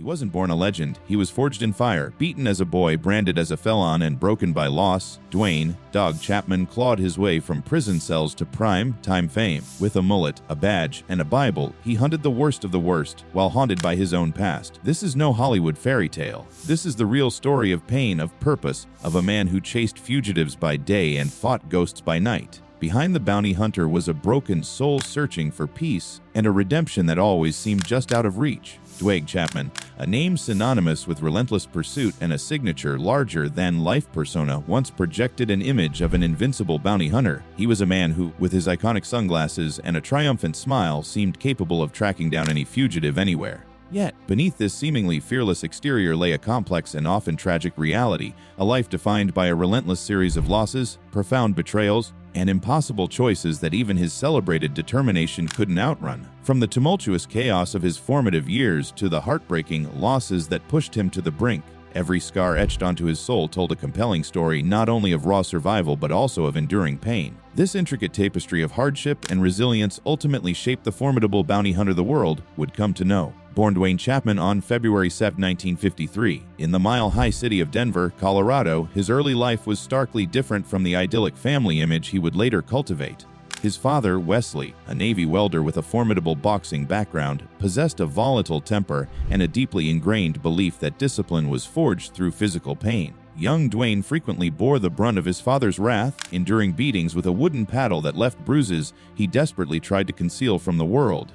wasn't born a legend. He was forged in fire, beaten as a boy, branded as a felon, and broken by loss. Duane "Dog" Chapman clawed his way from prison cells to prime-time fame. With a mullet, a badge, and a Bible, he hunted the worst of the worst, while haunted by his own past. This is no Hollywood fairy tale. This is the real story of pain, of purpose, of a man who chased fugitives by day and fought ghosts by night. Behind the bounty hunter was a broken soul searching for peace and a redemption that always seemed just out of reach. Duane Chapman, a name synonymous with relentless pursuit and a signature larger-than-life persona, once projected an image of an invincible bounty hunter. He was a man who, with his iconic sunglasses and a triumphant smile, seemed capable of tracking down any fugitive anywhere. Yet, beneath this seemingly fearless exterior lay a complex and often tragic reality, a life defined by a relentless series of losses, profound betrayals, and impossible choices that even his celebrated determination couldn't outrun. From the tumultuous chaos of his formative years to the heartbreaking losses that pushed him to the brink, every scar etched onto his soul told a compelling story not only of raw survival but also of enduring pain. This intricate tapestry of hardship and resilience ultimately shaped the formidable bounty hunter the world would come to know. Born Duane Chapman on February 7, 1953, in the mile-high city of Denver, Colorado, his early life was starkly different from the idyllic family image he would later cultivate. His father, Wesley, a Navy welder with a formidable boxing background, possessed a volatile temper and a deeply ingrained belief that discipline was forged through physical pain. Young Duane frequently bore the brunt of his father's wrath, enduring beatings with a wooden paddle that left bruises he desperately tried to conceal from the world.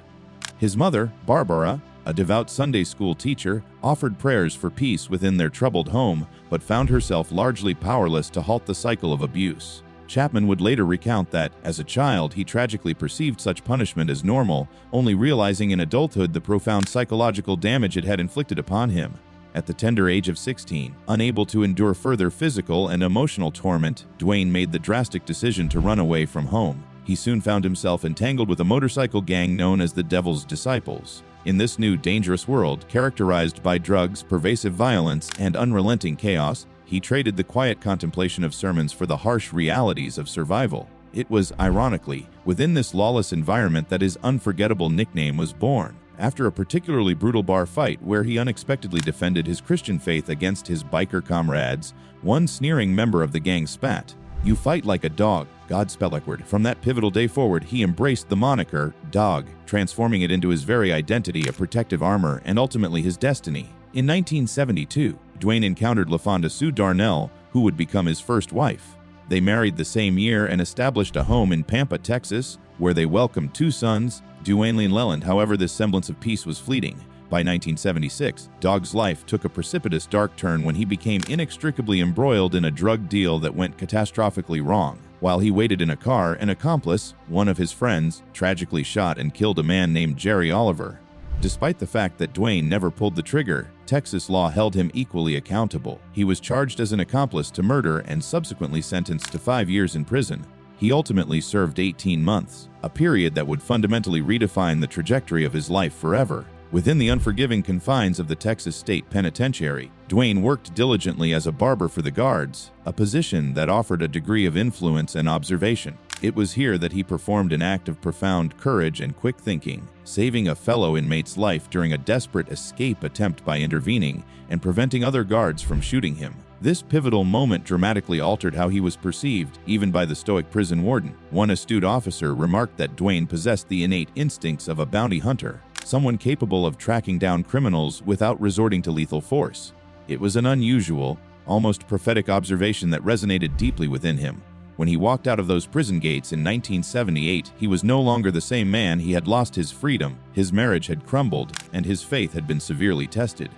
His mother, Barbara, a devout Sunday school teacher, offered prayers for peace within their troubled home, but found herself largely powerless to halt the cycle of abuse. Chapman would later recount that, as a child, he tragically perceived such punishment as normal, only realizing in adulthood the profound psychological damage it had inflicted upon him. At the tender age of 16, unable to endure further physical and emotional torment, Duane made the drastic decision to run away from home. He soon found himself entangled with a motorcycle gang known as the Devil's Disciples. In this new, dangerous world, characterized by drugs, pervasive violence, and unrelenting chaos, he traded the quiet contemplation of sermons for the harsh realities of survival. It was, ironically, within this lawless environment that his unforgettable nickname was born. After a particularly brutal bar fight where he unexpectedly defended his Christian faith against his biker comrades, one sneering member of the gang spat, "You fight like a dog, God spellackward." From that pivotal day forward, he embraced the moniker Dog, transforming it into his very identity, a protective armor, and ultimately his destiny. In 1972, Duane encountered LaFonda Sue Darnell, who would become his first wife. They married the same year and established a home in Pampa, Texas, where they welcomed 2 sons, Duane and Leland. However, this semblance of peace was fleeting. By 1976, Dog's life took a precipitous dark turn when he became inextricably embroiled in a drug deal that went catastrophically wrong. While he waited in a car, an accomplice, one of his friends, tragically shot and killed a man named Jerry Oliver. Despite the fact that Duane never pulled the trigger, Texas law held him equally accountable. He was charged as an accomplice to murder and subsequently sentenced to 5 years in prison. He ultimately served 18 months, a period that would fundamentally redefine the trajectory of his life forever. Within the unforgiving confines of the Texas State Penitentiary, Duane worked diligently as a barber for the guards, a position that offered a degree of influence and observation. It was here that he performed an act of profound courage and quick thinking, saving a fellow inmate's life during a desperate escape attempt by intervening and preventing other guards from shooting him. This pivotal moment dramatically altered how he was perceived, even by the stoic prison warden. One astute officer remarked that Duane possessed the innate instincts of a bounty hunter, someone capable of tracking down criminals without resorting to lethal force. It was an unusual, almost prophetic observation that resonated deeply within him. When he walked out of those prison gates in 1978, he was no longer the same man. He had lost his freedom, his marriage had crumbled, and his faith had been severely tested.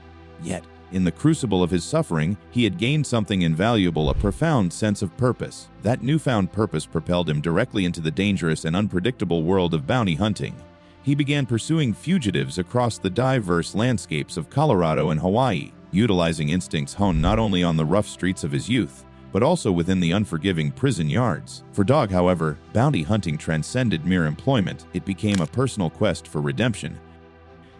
Yet, in the crucible of his suffering, he had gained something invaluable, a profound sense of purpose. That newfound purpose propelled him directly into the dangerous and unpredictable world of bounty hunting. He began pursuing fugitives across the diverse landscapes of Colorado and Hawaii, utilizing instincts honed not only on the rough streets of his youth, but also within the unforgiving prison yards. For Dog, however, bounty hunting transcended mere employment. It became a personal quest for redemption.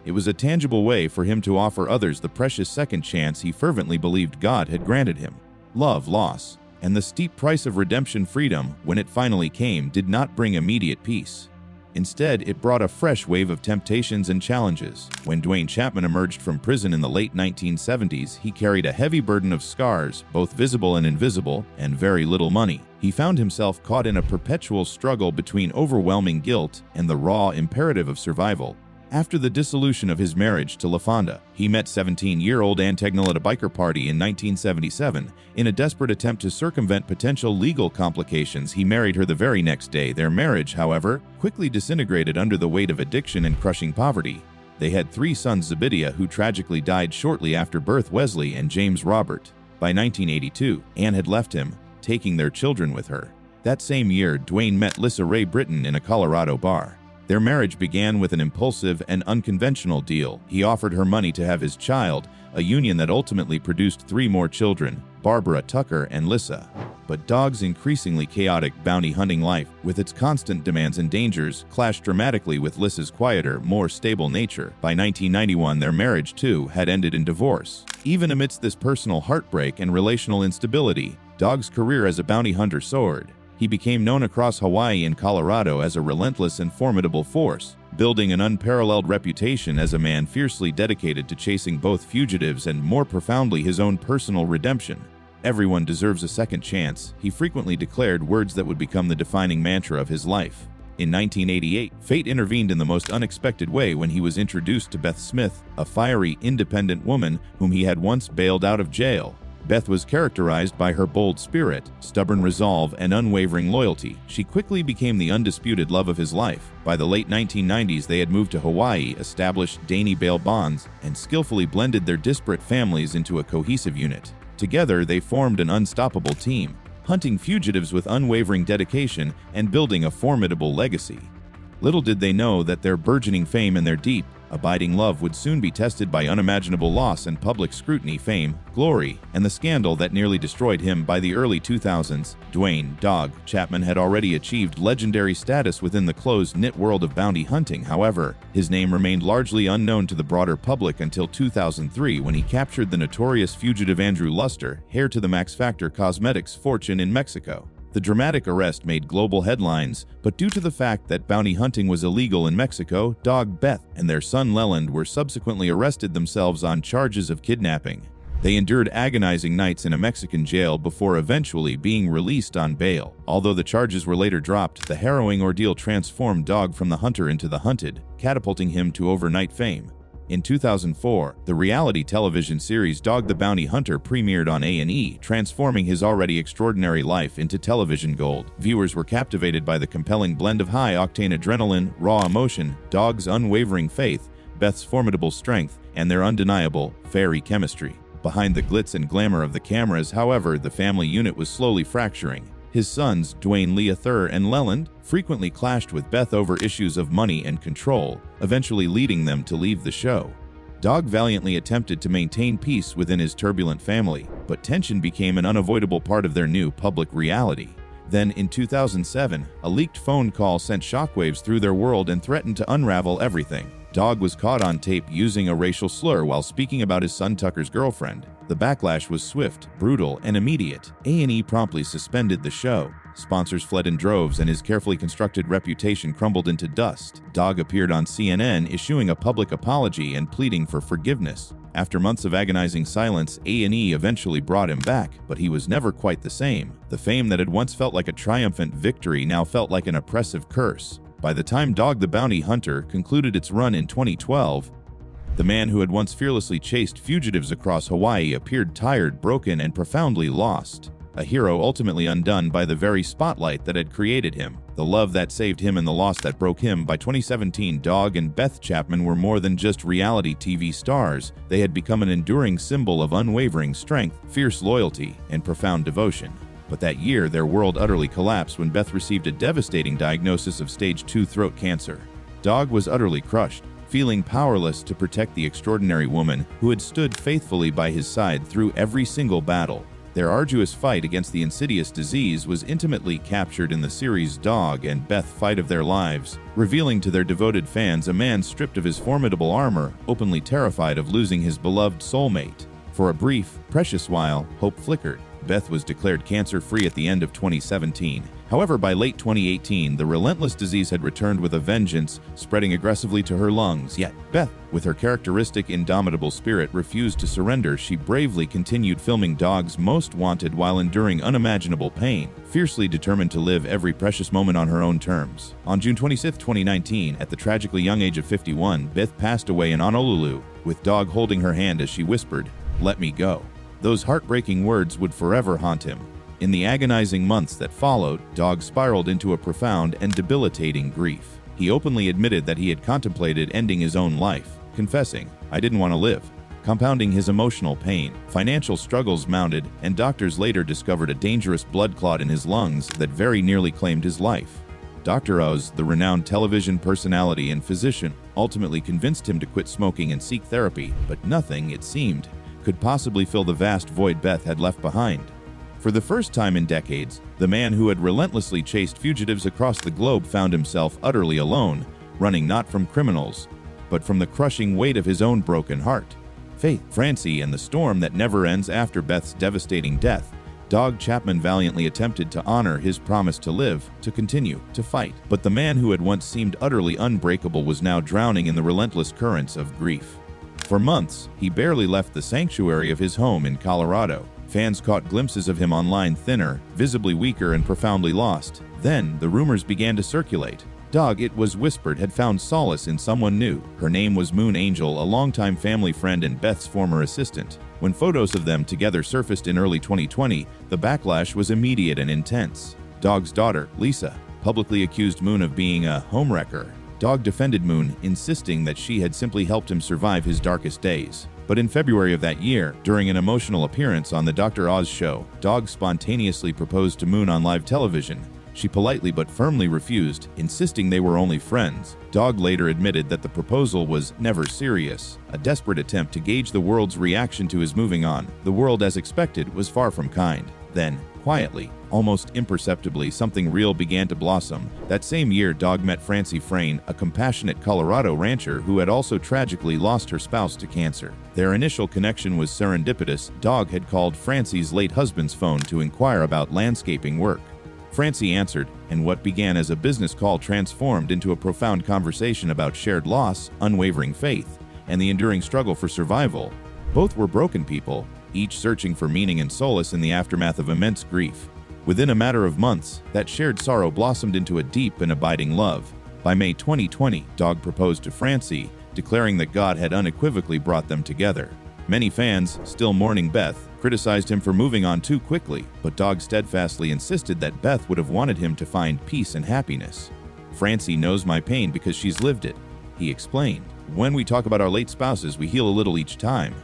It was a tangible way for him to offer others the precious second chance he fervently believed God had granted him. Love, loss, and the steep price of redemption, freedom, when it finally came, did not bring immediate peace. Instead, it brought a fresh wave of temptations and challenges. When Duane Chapman emerged from prison in the late 1970s, he carried a heavy burden of scars, both visible and invisible, and very little money. He found himself caught in a perpetual struggle between overwhelming guilt and the raw imperative of survival. After the dissolution of his marriage to LaFonda, he met 17-year-old Antegnell at a biker party in 1977. In a desperate attempt to circumvent potential legal complications, he married her the very next day. Their marriage, however, quickly disintegrated under the weight of addiction and crushing poverty. They had 3 sons: Zebidiah, who tragically died shortly after birth, Wesley, and James Robert. By 1982, Anne had left him, taking their children with her. That same year, Duane met Lissa Ray Britton in a Colorado bar. Their marriage began with an impulsive and unconventional deal. He offered her money to have his child, a union that ultimately produced 3 more children: Barbara, Tucker, and Lissa. But Dog's increasingly chaotic bounty hunting life, with its constant demands and dangers, clashed dramatically with Lissa's quieter, more stable nature. By 1991, their marriage, too, had ended in divorce. Even amidst this personal heartbreak and relational instability, Dog's career as a bounty hunter soared. He became known across Hawaii and Colorado as a relentless and formidable force, building an unparalleled reputation as a man fiercely dedicated to chasing both fugitives and, more profoundly, his own personal redemption. "Everyone deserves a second chance," he frequently declared, words that would become the defining mantra of his life. In 1988, fate intervened in the most unexpected way when he was introduced to Beth Smith, a fiery, independent woman whom he had once bailed out of jail. Beth was characterized by her bold spirit, stubborn resolve, and unwavering loyalty. She quickly became the undisputed love of his life. By the late 1990s, they had moved to Hawaii, established daily bail bonds, and skillfully blended their disparate families into a cohesive unit. Together, they formed an unstoppable team, hunting fugitives with unwavering dedication and building a formidable legacy. Little did they know that their burgeoning fame and their deep, abiding love would soon be tested by unimaginable loss and public scrutiny. Fame, glory, and the scandal that nearly destroyed him. By the early 2000s, Duane "Dog" Chapman had already achieved legendary status within the close-knit world of bounty hunting. However, his name remained largely unknown to the broader public until 2003, when he captured the notorious fugitive Andrew Luster, heir to the Max Factor Cosmetics fortune in Mexico. The dramatic arrest made global headlines, but due to the fact that bounty hunting was illegal in Mexico, Dog, Beth, and their son Leland were subsequently arrested themselves on charges of kidnapping. They endured agonizing nights in a Mexican jail before eventually being released on bail. Although the charges were later dropped, the harrowing ordeal transformed Dog from the hunter into the hunted, catapulting him to overnight fame. In 2004, the reality television series Dog the Bounty Hunter premiered on A&E, transforming his already extraordinary life into television gold. Viewers were captivated by the compelling blend of high-octane adrenaline, raw emotion, Dog's unwavering faith, Beth's formidable strength, and their undeniable, fairy chemistry. Behind the glitz and glamour of the cameras, however, the family unit was slowly fracturing. His sons, Duane Leather and Leland, frequently clashed with Beth over issues of money and control, eventually leading them to leave the show. Dog valiantly attempted to maintain peace within his turbulent family, but tension became an unavoidable part of their new public reality. Then, in 2007, a leaked phone call sent shockwaves through their world and threatened to unravel everything. Dog was caught on tape using a racial slur while speaking about his son Tucker's girlfriend. The backlash was swift, brutal, and immediate. A&E promptly suspended the show. Sponsors fled in droves, and his carefully constructed reputation crumbled into dust. Dog appeared on CNN, issuing a public apology and pleading for forgiveness. After months of agonizing silence, A&E eventually brought him back, but he was never quite the same. The fame that had once felt like a triumphant victory now felt like an oppressive curse. By the time Dog the Bounty Hunter concluded its run in 2012, the man who had once fearlessly chased fugitives across Hawaii appeared tired, broken, and profoundly lost. A hero ultimately undone by the very spotlight that had created him, the love that saved him and the loss that broke him. By 2017, Dog and Beth Chapman were more than just reality TV stars. They had become an enduring symbol of unwavering strength, fierce loyalty, and profound devotion. But that year, their world utterly collapsed when Beth received a devastating diagnosis of stage 2 throat cancer. Dog was utterly crushed, feeling powerless to protect the extraordinary woman who had stood faithfully by his side through every single battle. Their arduous fight against the insidious disease was intimately captured in the series Dog and Beth Fight of Their Lives, revealing to their devoted fans a man stripped of his formidable armor, openly terrified of losing his beloved soulmate. For a brief, precious while, hope flickered. Beth was declared cancer-free at the end of 2017. However, by late 2018, the relentless disease had returned with a vengeance, spreading aggressively to her lungs. Yet, Beth, with her characteristic indomitable spirit, refused to surrender. She bravely continued filming Dogs Most Wanted while enduring unimaginable pain, fiercely determined to live every precious moment on her own terms. On June 26, 2019, at the tragically young age of 51, Beth passed away in Honolulu, with Dog holding her hand as she whispered, "Let me go." Those heartbreaking words would forever haunt him. In the agonizing months that followed, Dog spiraled into a profound and debilitating grief. He openly admitted that he had contemplated ending his own life, confessing, "I didn't want to live," compounding his emotional pain. Financial struggles mounted, and doctors later discovered a dangerous blood clot in his lungs that very nearly claimed his life. Dr. Oz, the renowned television personality and physician, ultimately convinced him to quit smoking and seek therapy, but nothing, it seemed, could possibly fill the vast void Beth had left behind. For the first time in decades, the man who had relentlessly chased fugitives across the globe found himself utterly alone, running not from criminals, but from the crushing weight of his own broken heart. Faith, Francie, and the storm that never ends after Beth's devastating death, Dog Chapman valiantly attempted to honor his promise to live, to continue, to fight. But the man who had once seemed utterly unbreakable was now drowning in the relentless currents of grief. For months, he barely left the sanctuary of his home in Colorado. Fans caught glimpses of him online, thinner, visibly weaker, and profoundly lost. Then, the rumors began to circulate. Dog, it was whispered, had found solace in someone new. Her name was Moon Angel, a longtime family friend and Beth's former assistant. When photos of them together surfaced in early 2020, the backlash was immediate and intense. Dog's daughter, Lisa, publicly accused Moon of being a homewrecker. Dog defended Moon, insisting that she had simply helped him survive his darkest days. But in February of that year, during an emotional appearance on the Dr. Oz show, Dog spontaneously proposed to Moon on live television. She politely but firmly refused, insisting they were only friends. Dog later admitted that the proposal was never serious, a desperate attempt to gauge the world's reaction to his moving on. The world, as expected, was far from kind. Then, quietly, almost imperceptibly, something real began to blossom. That same year, Dog met Francie Frayne, a compassionate Colorado rancher who had also tragically lost her spouse to cancer. Their initial connection was serendipitous. Dog had called Francie's late husband's phone to inquire about landscaping work. Francie answered, and what began as a business call transformed into a profound conversation about shared loss, unwavering faith, and the enduring struggle for survival. Both were broken people, each searching for meaning and solace in the aftermath of immense grief. Within a matter of months, that shared sorrow blossomed into a deep and abiding love. By May 2020, Dog proposed to Francie, declaring that God had unequivocally brought them together. Many fans, still mourning Beth, criticized him for moving on too quickly, but Dog steadfastly insisted that Beth would have wanted him to find peace and happiness. "Francie knows my pain because she's lived it," he explained. "When we talk about our late spouses, we heal a little each time."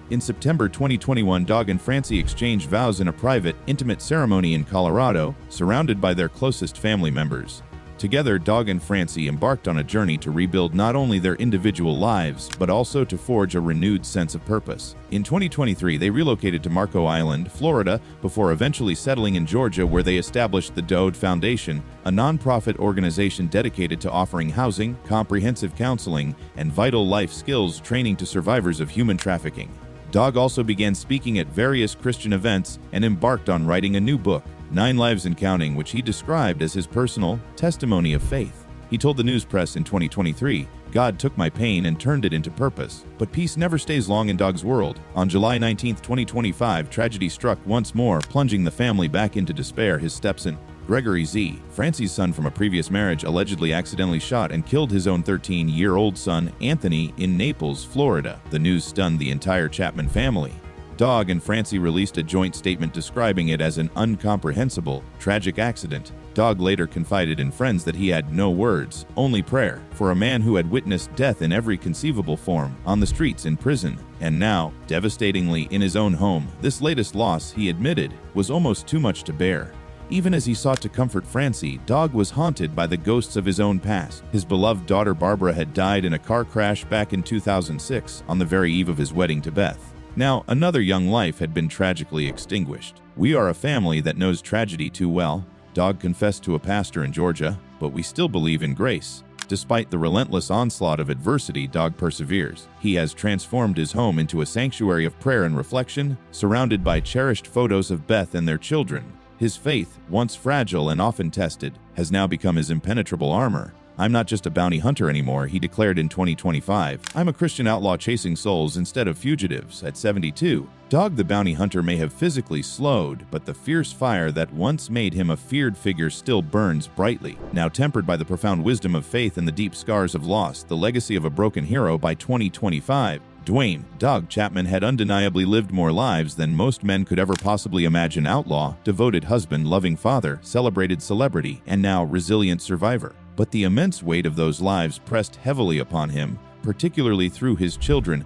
In September 2021, Dog and Francie exchanged vows in a private, intimate ceremony in Colorado, surrounded by their closest family members. Together, Dog and Francie embarked on a journey to rebuild not only their individual lives, but also to forge a renewed sense of purpose. In 2023, they relocated to Marco Island, Florida, before eventually settling in Georgia, where they established the Dode Foundation, a nonprofit organization dedicated to offering housing, comprehensive counseling, and vital life skills training to survivors of human trafficking. Dog also began speaking at various Christian events and embarked on writing a new book, 9 Lives and Counting, which he described as his personal testimony of faith. He told the news press in 2023, "God took my pain and turned it into purpose." But peace never stays long in Dog's world. On July 19, 2025, tragedy struck once more, plunging the family back into despair. His stepson, Gregory Z., Francie's son from a previous marriage, allegedly accidentally shot and killed his own 13-year-old son, Anthony, in Naples, Florida. The news stunned the entire Chapman family. Dog and Francie released a joint statement describing it as an incomprehensible, tragic accident. Dog later confided in friends that he had no words, only prayer, for a man who had witnessed death in every conceivable form, on the streets, in prison, and now, devastatingly, in his own home. This latest loss, he admitted, was almost too much to bear. Even as he sought to comfort Francie, Dog was haunted by the ghosts of his own past. His beloved daughter Barbara had died in a car crash back in 2006, on the very eve of his wedding to Beth. Now, another young life had been tragically extinguished. "We are a family that knows tragedy too well," Dog confessed to a pastor in Georgia, "but we still believe in grace." Despite the relentless onslaught of adversity, Dog perseveres. He has transformed his home into a sanctuary of prayer and reflection, surrounded by cherished photos of Beth and their children. His faith, once fragile and often tested, has now become his impenetrable armor. "I'm not just a bounty hunter anymore," he declared in 2025. "I'm a Christian outlaw chasing souls instead of fugitives." At 72, Dog the bounty hunter may have physically slowed, but the fierce fire that once made him a feared figure still burns brightly. Now tempered by the profound wisdom of faith and the deep scars of loss, the legacy of a broken hero. By 2025, Duane "Dog" Chapman had undeniably lived more lives than most men could ever possibly imagine. Outlaw, devoted husband, loving father, celebrated celebrity, and now resilient survivor. But the immense weight of those lives pressed heavily upon him, particularly through his children,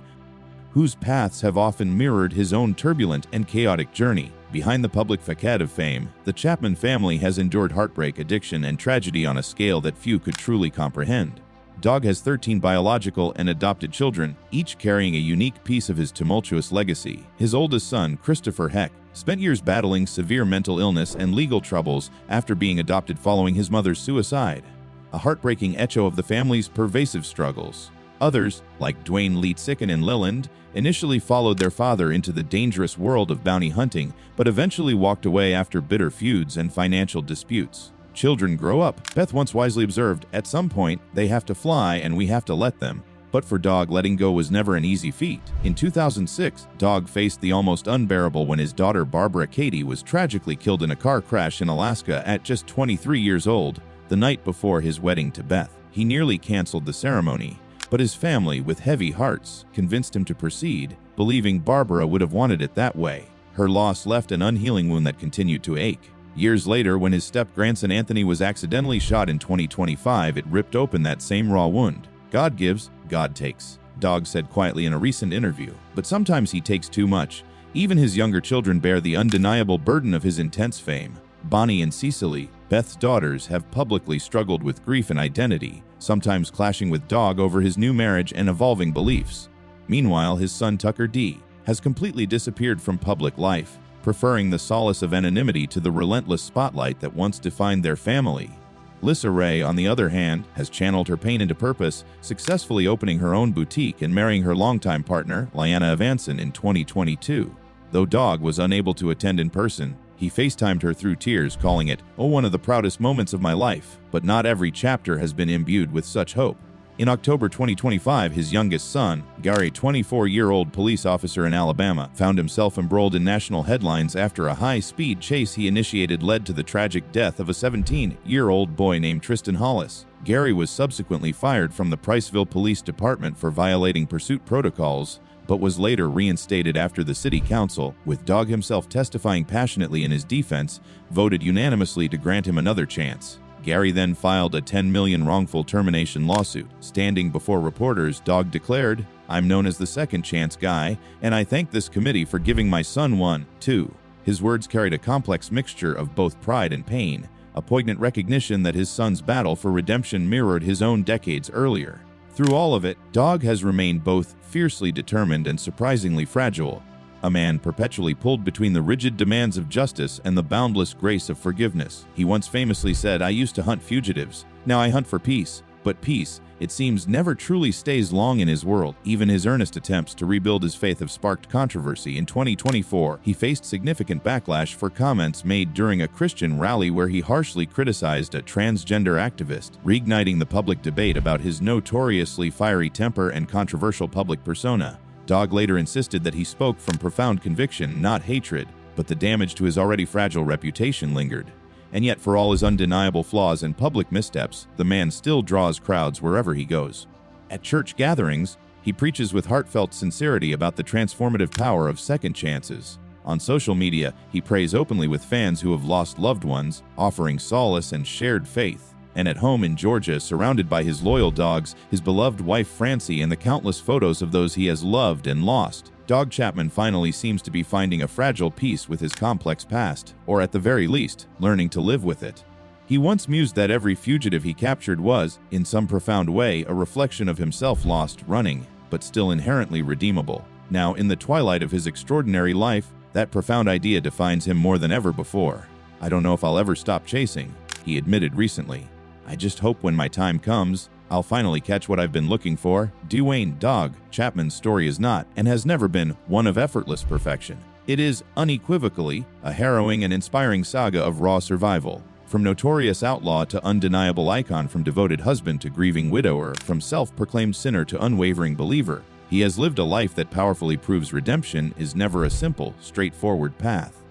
whose paths have often mirrored his own turbulent and chaotic journey. Behind the public facade of fame, the Chapman family has endured heartbreak, addiction, and tragedy on a scale that few could truly comprehend. Dog has 13 biological and adopted children, each carrying a unique piece of his tumultuous legacy. His oldest son, Christopher Heck, spent years battling severe mental illness and legal troubles after being adopted following his mother's suicide, a heartbreaking echo of the family's pervasive struggles. Others, like Duane Chapman and Leland, initially followed their father into the dangerous world of bounty hunting, but eventually walked away after bitter feuds and financial disputes. "Children grow up," Beth once wisely observed. "At some point, they have to fly and we have to let them." But for Dog, letting go was never an easy feat. In 2006, Dog faced the almost unbearable when his daughter Barbara Katie was tragically killed in a car crash in Alaska at just 23 years old, the night before his wedding to Beth. He nearly canceled the ceremony, but his family, with heavy hearts, convinced him to proceed, believing Barbara would have wanted it that way. Her loss left an unhealing wound that continued to ache. Years later, when his step-grandson Anthony was accidentally shot in 2025, it ripped open that same raw wound. "God gives, God takes," Dog said quietly in a recent interview. But sometimes he takes too much. Even his younger children bear the undeniable burden of his intense fame. Bonnie and Cecily, Beth's daughters, have publicly struggled with grief and identity, sometimes clashing with Dog over his new marriage and evolving beliefs. Meanwhile, his son Tucker D. has completely disappeared from public life, preferring the solace of anonymity to the relentless spotlight that once defined their family. Lissa Ray, on the other hand, has channeled her pain into purpose, successfully opening her own boutique and marrying her longtime partner, Lyanna Evanson, in 2022. Though Dog was unable to attend in person, he FaceTimed her through tears, calling it, one of the proudest moments of my life. But not every chapter has been imbued with such hope. In October 2025, his youngest son, Gary, 24-year-old police officer in Alabama, found himself embroiled in national headlines after a high-speed chase he initiated led to the tragic death of a 17-year-old boy named Tristan Hollis. Gary was subsequently fired from the Priceville Police Department for violating pursuit protocols, but was later reinstated after the city council, with Dog himself testifying passionately in his defense, voted unanimously to grant him another chance. Gary then filed a $10 million wrongful termination lawsuit. Standing before reporters, Dog declared, "I'm known as the second chance guy, and I thank this committee for giving my son one, too." His words carried a complex mixture of both pride and pain, a poignant recognition that his son's battle for redemption mirrored his own decades earlier. Through all of it, Dog has remained both fiercely determined and surprisingly fragile, a man perpetually pulled between the rigid demands of justice and the boundless grace of forgiveness. He once famously said, "I used to hunt fugitives. Now I hunt for peace." But peace, it seems, never truly stays long in his world. Even his earnest attempts to rebuild his faith have sparked controversy. In 2024, he faced significant backlash for comments made during a Christian rally where he harshly criticized a transgender activist, reigniting the public debate about his notoriously fiery temper and controversial public persona. Dog later insisted that he spoke from profound conviction, not hatred, but the damage to his already fragile reputation lingered. And yet, for all his undeniable flaws and public missteps, the man still draws crowds wherever he goes. At church gatherings, he preaches with heartfelt sincerity about the transformative power of second chances. On social media, he prays openly with fans who have lost loved ones, offering solace and shared faith. And at home in Georgia, surrounded by his loyal dogs, his beloved wife Francie, and the countless photos of those he has loved and lost, Dog Chapman finally seems to be finding a fragile peace with his complex past, or at the very least, learning to live with it. He once mused that every fugitive he captured was, in some profound way, a reflection of himself lost, running, but still inherently redeemable. Now, in the twilight of his extraordinary life, that profound idea defines him more than ever before. "I don't know if I'll ever stop chasing," he admitted recently. "I just hope when my time comes, I'll finally catch what I've been looking for." Duane "Dog" Chapman's story is not, and has never been, one of effortless perfection. It is, unequivocally, a harrowing and inspiring saga of raw survival. From notorious outlaw to undeniable icon, from devoted husband to grieving widower, from self-proclaimed sinner to unwavering believer, he has lived a life that powerfully proves redemption is never a simple, straightforward path.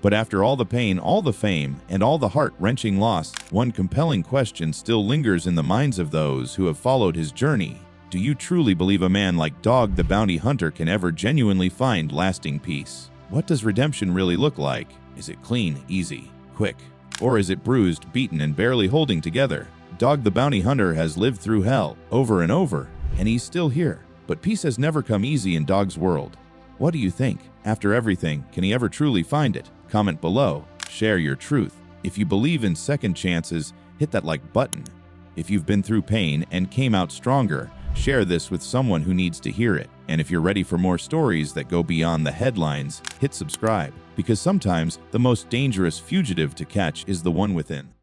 But after all the pain, all the fame, and all the heart-wrenching loss, one compelling question still lingers in the minds of those who have followed his journey. Do you truly believe a man like Dog the Bounty Hunter can ever genuinely find lasting peace? What does redemption really look like? Is it clean, easy, quick? Or is it bruised, beaten, and barely holding together? Dog the Bounty Hunter has lived through hell over and over, and he's still here. But peace has never come easy in Dog's world. What do you think? After everything, can he ever truly find it? Comment below. Share your truth. If you believe in second chances, hit that like button. If you've been through pain and came out stronger, share this with someone who needs to hear it. And if you're ready for more stories that go beyond the headlines, hit subscribe. Because sometimes the most dangerous fugitive to catch is the one within.